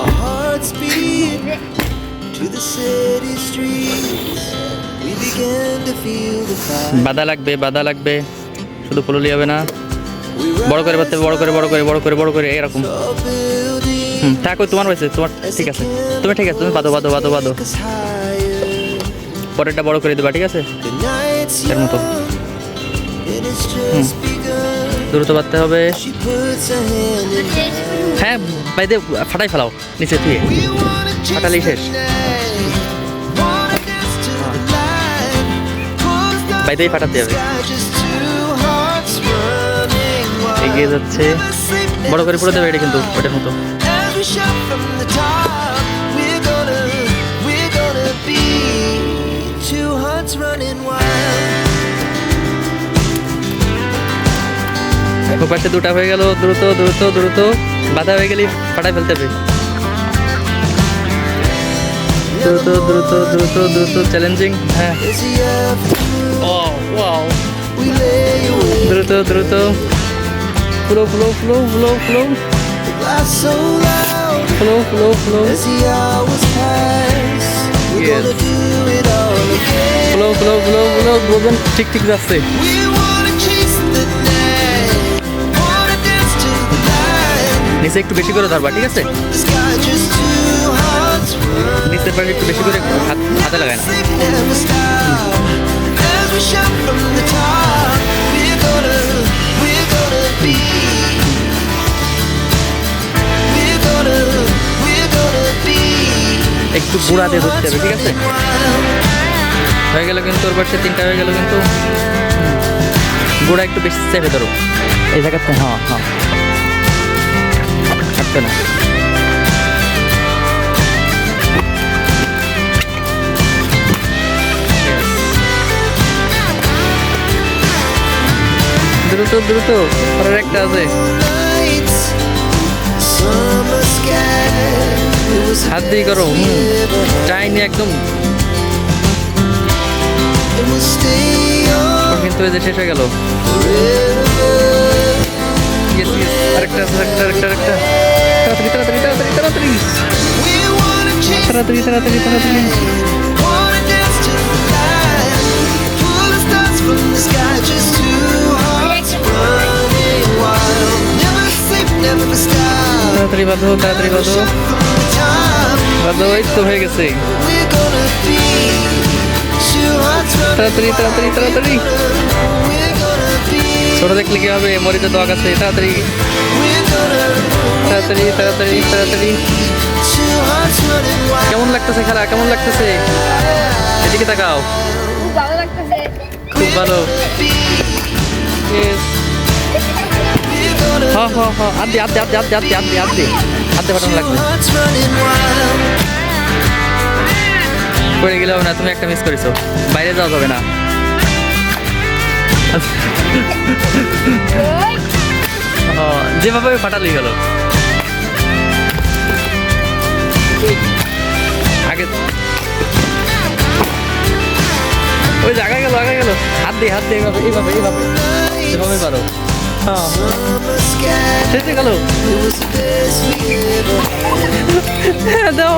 Our hearts beat to the city streets. We began to feel the fire. বাধা লাগবে শুধু পুলুলি হবে না, বড় করে বাঁধতে হবে, বড় করে এরকম। থাকো, তোমার হয়েছে, তোমার ঠিক আছে, তুমি বাঁধো। পরেরটা বড় করে দেবা, ঠিক আছে, এর মতো। দ্রুত বাঁধতে হবে। হ্যাঁ বাইদে ফাটাই ফেলাও নিচে থেকে, ফাটালেই শেষ। বাইদেই ফাটাতে হবে। এগিয়ে যাচ্ছে, বড় করে পুরো দেবে এটা কিন্তু ওটার মতো। পাশে দুটা হয়ে গেল, দ্রুত বাধা হয়ে গেলে ফাটাই ফেলতে হবে। দ্রুত চ্যালেঞ্জিং। হ্যাঁ, দ্রুত ফ্লো। ঠিক যাচ্ছে। নিচে একটু বেশি করে ধরবা, ঠিক আছে, নিচের পাশে একটু বেশি করে হাতে লাগায় না। একটু গুঁড়া দিয়ে ধরতে হবে, ঠিক আছে। হয়ে গেল কিন্তু ওর পাশে তিনটা হয়ে গেল কিন্তু। গুঁড়া একটু বেশি চেপে ধরো এই জায়গাতে। হ্যাঁ থাকবে না। দ্রুত পরের একটা আছে। হাত দিয়ে করো, চাইনি একদম কিন্তু এই যে শেষ হয়ে গেল। আরেকটা তাড়াতাড়ি। তাড়াতাড়ি বাঁধো, এই তো হয়ে গেছে। তাড়াতাড়ি। ছোট দেখলে কি হবে, মরিতে তো আগাছে। তাড়াতাড়ি। কেমন লাগতেছে খেলা, কেমন লাগতেছে? এদিকে তাকাও। খুব ভালো। আদে পাঠানো লাগবে। পড়ে গেলে হবে না, তুমি একটা মিস করেছো, বাইরে যাওয়া যাবে না। যেভাবে ফাটালেই গেল। আগে ওই যে আগা গেল। হাত দিয়ে এইভাবে যেভাবে পারো। হ্যাঁ শেষে গেল। দাও।